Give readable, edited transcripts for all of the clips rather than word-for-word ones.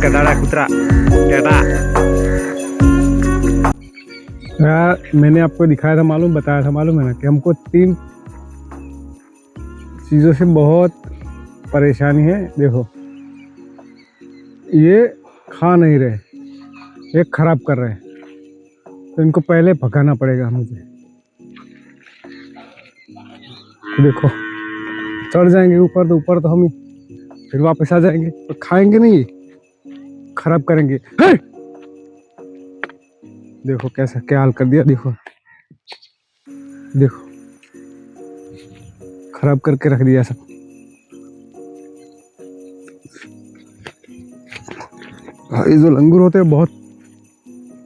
गधाड़ा कुतरा गधा। यार मैंने आपको दिखाया था, बताया था मालूम है ना, कि हमको 3 चीज़ों से बहुत परेशानी है। देखो, ये खा नहीं रहे, ये खराब कर रहे हैं, तो इनको पहले भगाना पड़ेगा मुझे। देखो, चढ़ जाएंगे ऊपर तो हम फिर वापस आ जाएंगे, तो खाएंगे नहीं, खराब करेंगे। देखो कैसा क्या हाल कर दिया, देखो देखो, खराब करके रख दिया सब। ये जो लंगूर होते हैं बहुत,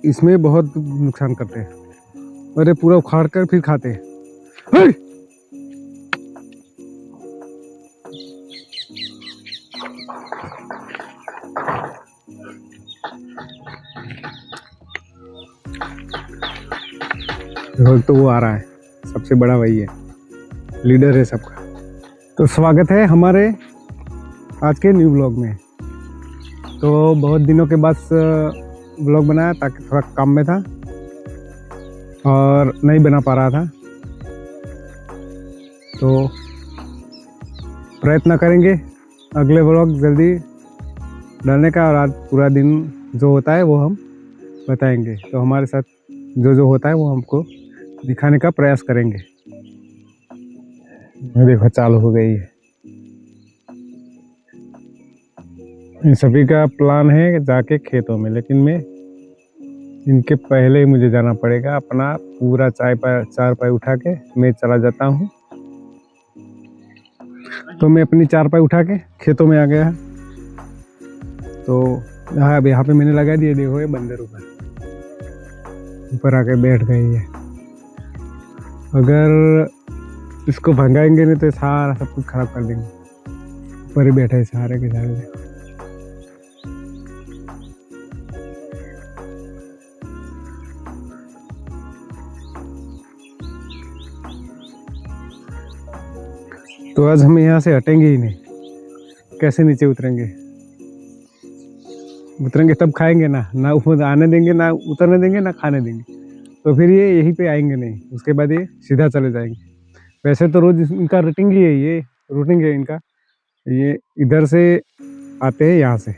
इसमें बहुत नुकसान करते हैं, और ये पूरा उखाड़ कर फिर खाते हैं। तो वो आ रहा है, सबसे बड़ा वही है, लीडर है सबका। तो स्वागत है हमारे आज के न्यू व्लॉग में। तो बहुत दिनों के बाद व्लॉग बनाया, ताकि थोड़ा काम में था और नहीं बना पा रहा था, तो प्रयत्न करेंगे अगले व्लॉग जल्दी डालने का। और आज पूरा दिन जो होता है वो हम बताएंगे, तो हमारे साथ जो होता है वो हमको दिखाने का प्रयास करेंगे। देखो चालू हो गई है। इन सभी का प्लान है जाके खेतों में, लेकिन मैं इनके पहले ही मुझे जाना पड़ेगा। अपना पूरा चारपाई उठा के मैं चला जाता हूँ। तो मैं अपनी चारपाई उठा के खेतों में आ गया। तो यहाँ पे मैंने लगा दिया। देखो ये बंदर ऊपर आके बैठ गई है। अगर इसको भगाएंगे नहीं तो सारा सब कुछ खराब कर देंगे। ऊपर ही बैठे है सारे के सारे। तो आज हम यहाँ से हटेंगे ही नहीं। कैसे नीचे उतरेंगे तब खाएंगे ना ऊपर आने देंगे, ना उतरने देंगे, ना खाने देंगे। तो फिर ये यहीं पे आएंगे नहीं, उसके बाद ये सीधा चले जाएंगे। वैसे तो रोज इनका रूटिंग ही है, ये रूटिंग है इनका। ये इधर से आते हैं यहाँ से,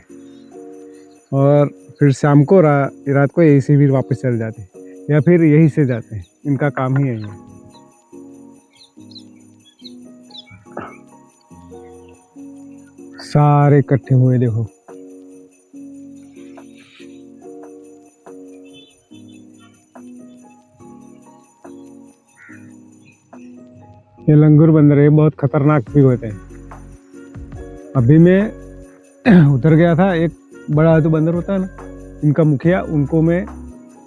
और फिर शाम को रात को यहीं से फिर वापस चले जाते हैं, या फिर यहीं से जाते हैं। इनका काम ही है ये। सारे इकट्ठे हुए देखो। ये लंगूर बंदर है, बहुत खतरनाक भी होते हैं। अभी मैं उतर गया था, एक बड़ा जो बंदर होता है ना, इनका मुखिया, उनको मैं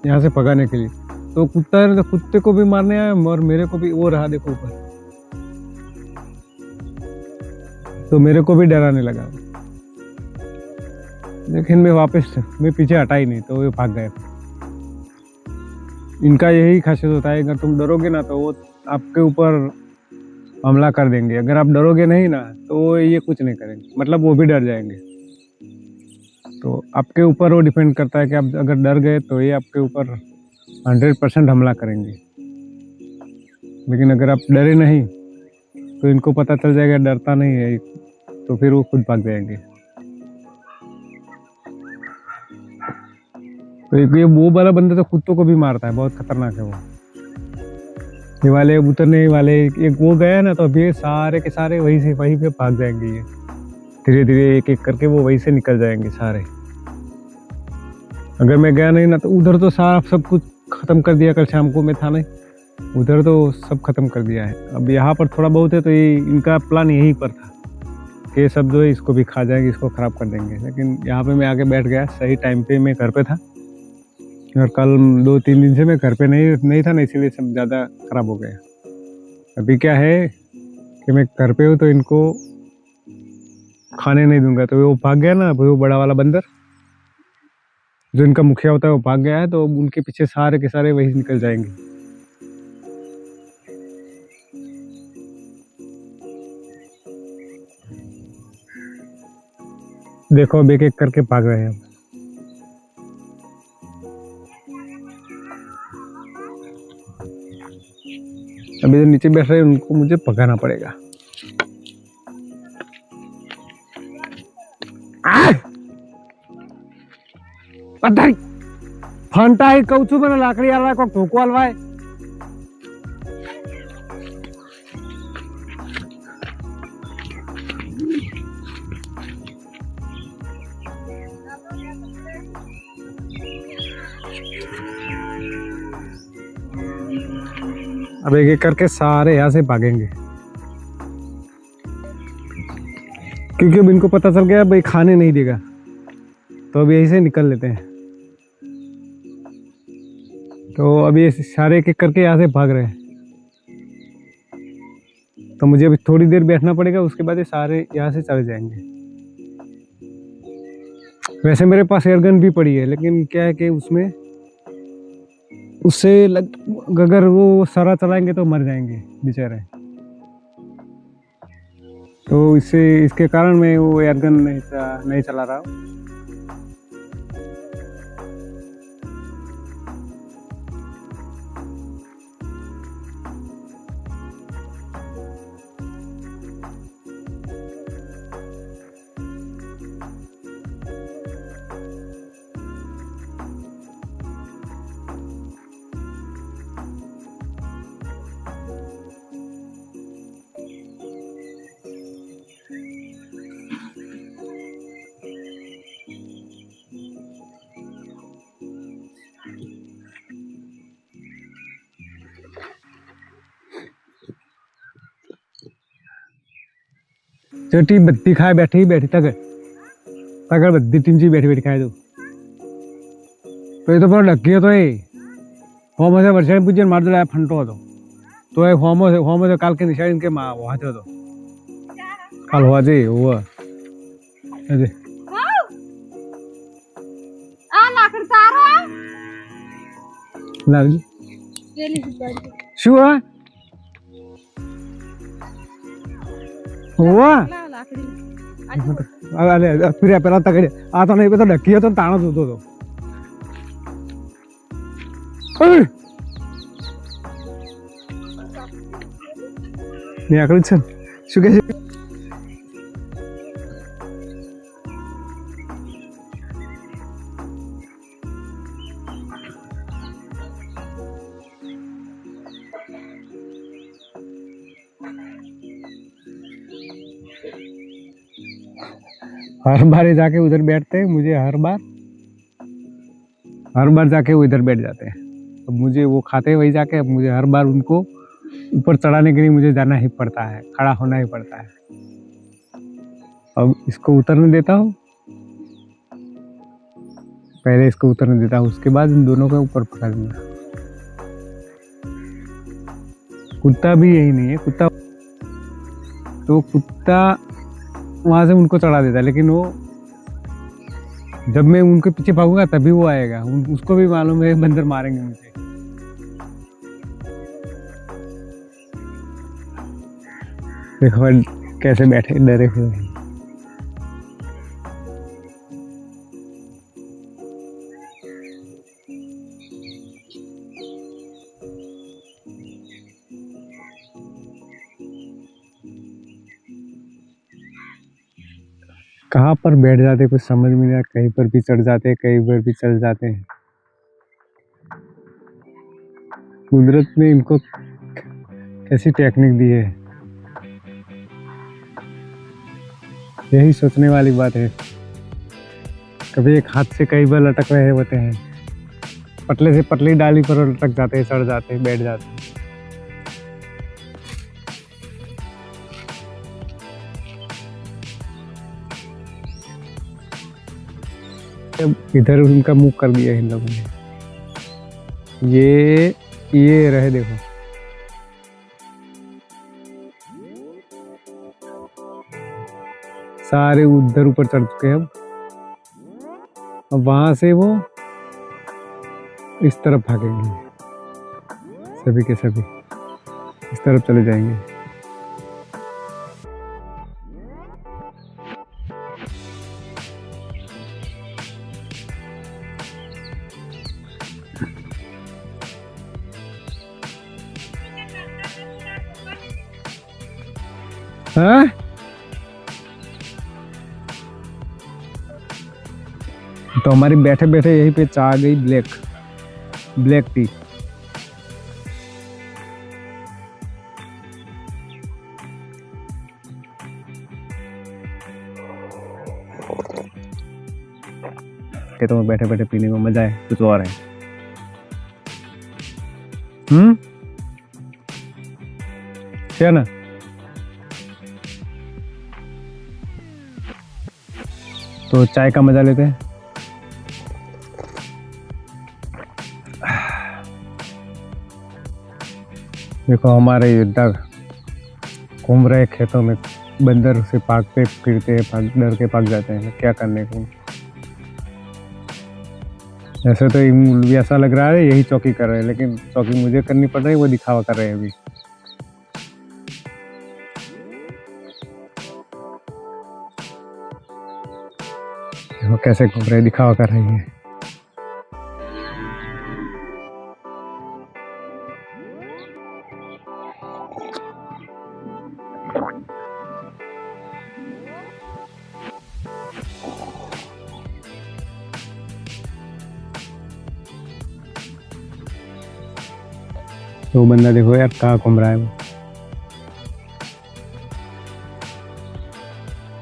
यहाँ से भगाने के लिए। तो कुत्ता है तो कुत्ते को भी मारने आया, और मेरे को भी वो रहा देखो ऊपर, तो मेरे को भी डराने लगा। लेकिन मैं पीछे हटा ही नहीं, तो वो भाग गए। इनका यही खासियत होता है, अगर तुम डरोगे ना तो वो आपके ऊपर हमला कर देंगे। अगर आप डरोगे नहीं ना तो ये कुछ नहीं करेंगे, मतलब वो भी डर जाएंगे। तो आपके ऊपर वो डिपेंड करता है कि आप अगर डर गए तो ये आपके ऊपर 100% हमला करेंगे। लेकिन अगर आप डरे नहीं तो इनको पता चल जाएगा डरता नहीं है, तो फिर वो खुद भाग जाएंगे। तो ये वो वाला बंदा तो कुत्तों को भी मारता है, बहुत खतरनाक है वो। ये वाले उतरने वाले एक वो गया ना, तो अभी सारे के सारे वहीं पे भाग जाएंगे। ये धीरे धीरे एक एक करके वो वहीं से निकल जाएंगे सारे। अगर मैं गया नहीं ना तो उधर तो साफ सब कुछ ख़त्म कर दिया कल शाम को, मैं था नहीं उधर, तो सब ख़त्म कर दिया है। अब यहाँ पर थोड़ा बहुत है, तो ये इनका प्लान यहीं पर था कि सब जो है इसको भी खा जाएंगे, इसको ख़राब कर देंगे। लेकिन यहाँ पे मैं आके बैठ गया, सही टाइम पे मैं घर पे था, और कल 2-3 दिन से मैं घर पे नहीं था ना, इसीलिए सब ज़्यादा ख़राब हो गया। अभी क्या है कि मैं घर पे हूँ तो इनको खाने नहीं दूंगा। तो वो भाग गया ना, वो बड़ा वाला बंदर जो इनका मुखिया होता है, वो भाग गया है, तो उनके पीछे सारे के सारे वही निकल जाएंगे। देखो अब एक एक करके भाग रहे हैं। अभी जो नीचे बैठ रहे हैं उनको मुझे भगाना पड़ेगा। फंटा ही कहू छू, मैंने लाकड़ी आलवा को ठोको आलवाए। अब एक एक करके सारे यहाँ से भागेंगे, क्योंकि अब इनको पता चल गया भाई खाने नहीं देगा, तो अब यहीं से निकल लेते हैं। तो अब ये सारे एक एक करके यहाँ से भाग रहे हैं, तो मुझे अभी थोड़ी देर बैठना पड़ेगा, उसके बाद ये सारे यहाँ से चले जाएंगे। वैसे मेरे पास एयरगन भी पड़ी है, लेकिन क्या है कि उसमें उससे अगर वो सारा चलाएंगे तो मर जाएंगे बेचारे। तो इसके कारण मैं वो एयरगन नहीं चला रहा हूँ। चोटी बत्ती खाए बैठी तक बत्ती टीमची बैठी खाए। तो ये तो पूरा ढक गया। तो ये फॉर्म से वर्षा पूजन मार दिया फंटो तो ये फॉर्म से काल के निशान इनके माँ वहाँ थे, तो काल हुआ जी वो अरे लाल शू हुआ अरे फिर पहला तक आता नहीं तो ढकी है तो ताना धोतो तो नहीं आकड़ी चल शू कैसे हर बार जाके उधर बैठते हैं, मुझे हर बार जाके वो इधर बैठ जाते हैं। अब मुझे वो खाते हैं वही जाके, अब मुझे हर बार उनको ऊपर चढ़ाने के लिए मुझे जाना ही पड़ता है, खड़ा होना ही पड़ता है। अब इसको उतरने देता हूँ, पहले इसको उतरने देता हूँ, उसके बाद इन दोनों को ऊपर पकड़ दूंगा। कुत्ता भी यही नहीं है, कुत्ता वहां से उनको चढ़ा देता है, लेकिन वो जब मैं उनके पीछे भागूंगा तभी वो आएगा। उसको भी मालूम है बंदर मारेंगे मुझे। देखो कैसे बैठे डरे हुए हैं। कहाँ पर बैठ जाते कुछ समझ में नहीं आता, कहीं पर भी चढ़ जाते हैं, कहीं पर भी चढ़ जाते हैं। कुदरत ने इनको कैसी टेक्निक दी है, यही सोचने वाली बात है। कभी एक हाथ से कई बार लटक रहे होते हैं पतले से पतली डाली पर लटक जाते हैं, सड़ जाते हैं, बैठ जाते हैं। अब इधर उनका मुंह कर दिया इन लोगों ने। ये रहे देखो, सारे उधर ऊपर चढ़ चुके हैं। अब वहां से वो इस तरफ भागेंगे, सभी के सभी इस तरफ चले जाएंगे। हाँ, तो हमारी बैठे बैठे यहीं पे चाह गई ब्लैक टी। खेतों में बैठे बैठे पीने में मजा है, कुछ और है। क्या ना, तो चाय का मजा लेते हैं। देखो हमारे योद्धा घूम रहे खेतों में, बंदर से भागते फिरते डर के भाग जाते हैं, क्या करने को। ऐसे तो ऐसा लग रहा है यही चौकी कर रहे हैं, लेकिन चौकी मुझे करनी पड़ रही है, वो दिखावा कर रहे हैं अभी। वो कैसे घूम रहे, दिखावा कर रही है। तो बंदा देखो यार कहाँ घूम रहा है वो,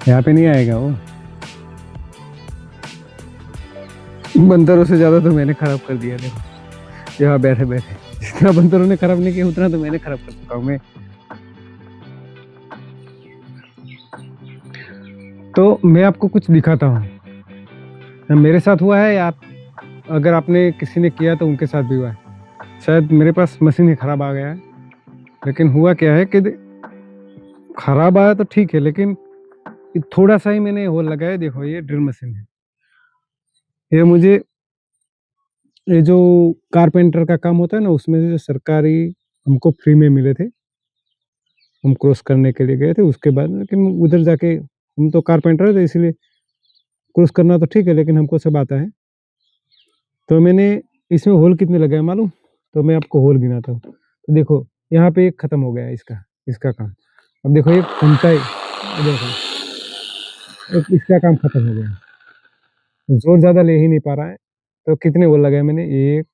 यहाँ पे नहीं आएगा वो। बंदरों से ज्यादा तो मैंने खराब कर दिया। देखो यहाँ बैठे बैठे जितना बंदरों ने खराब नहीं किया उतना तो मैंने खराब कर चुका हूँ मैं। तो मैं आपको कुछ दिखाता हूँ, मेरे साथ हुआ है, या अगर आपने किसी ने किया तो उनके साथ भी हुआ है। शायद मेरे पास मशीन ही खराब आ गया है, लेकिन हुआ क्या है कि खराब आया तो ठीक है, लेकिन थोड़ा सा ही मैंने होल लगाया। देखो ये ड्रिल मशीन है, ये मुझे ये जो कारपेंटर का काम होता है ना, उसमें से जो सरकारी हमको फ्री में मिले थे, हम क्रॉस करने के लिए गए थे उसके बाद। लेकिन उधर जाके हम तो कारपेंटर थे, इसलिए क्रॉस करना तो ठीक है, लेकिन हमको सब आता है। तो मैंने इसमें होल कितने लगाए मालूम? तो मैं आपको होल गिनाता हूँ। तो देखो यहाँ पे एक खत्म हो गया है इसका काम। अब देखो ये घूमता है, देखो एक इसका काम खत्म हो गया, जोर ज्यादा ले ही नहीं पा रहा है। तो कितने होल लगाए मैंने? 1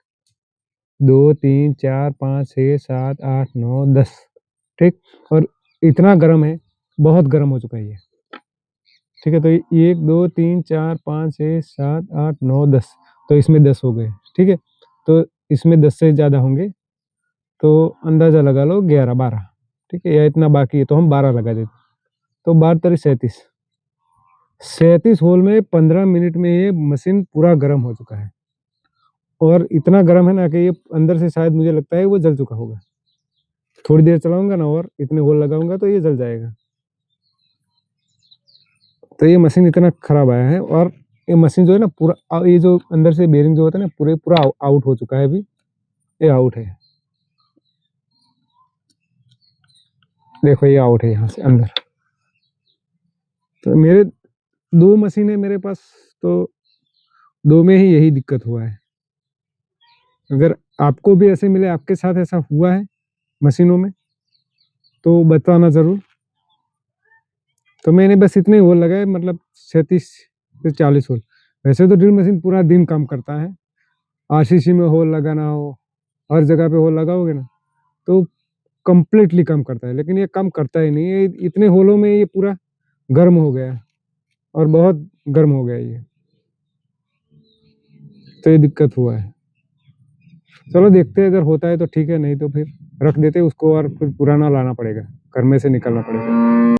2 3 4 5 6 7 8 9 10, ठीक। और इतना गर्म है, बहुत गर्म हो चुका है ये, ठीक है। तो 1 2 3 4 5 6 7 8 9 10, तो इसमें 10 हो गए, ठीक है। तो इसमें 10 से ज़्यादा होंगे, तो अंदाज़ा लगा लो 11 12, ठीक है, या इतना बाकी है तो हम 12 लगा देते। तो 12 तरी 37 होल में 15 मिनट में ये मशीन पूरा गर्म हो चुका है। और इतना गर्म है ना कि ये अंदर से शायद मुझे लगता है वो जल चुका होगा। थोड़ी देर चलाऊंगा ना और इतने होल लगाऊंगा तो ये जल जाएगा। तो ये मशीन इतना खराब आया है, और ये मशीन जो है ना पूरा, ये जो अंदर से बेरिंग जो होता है ना पूरा आउट हो चुका है अभी, ये आउट है। देखो ये आउट है यहाँ से अंदर। तो मेरे 2 मशीन है मेरे पास, तो 2 में ही यही दिक्कत हुआ है। अगर आपको भी ऐसे मिले, आपके साथ ऐसा हुआ है मशीनों में, तो बताना जरूर। तो मैंने बस इतने होल लगाए, मतलब 37 से 40 होल। वैसे तो ड्रिल मशीन पूरा दिन काम करता है, आरसीसी में होल लगाना हो, हर जगह पे होल लगाओगे ना तो कंप्लीटली काम करता है, लेकिन ये काम करता ही नहीं है। इतने होलों में ये पूरा गर्म हो गया है, और बहुत गर्म हो गया ये, तो ये दिक्कत हुआ है। चलो देखते हैं, अगर होता है तो ठीक है, नहीं तो फिर रख देते उसको और फिर पुराना लाना पड़ेगा, घर में से निकलना पड़ेगा।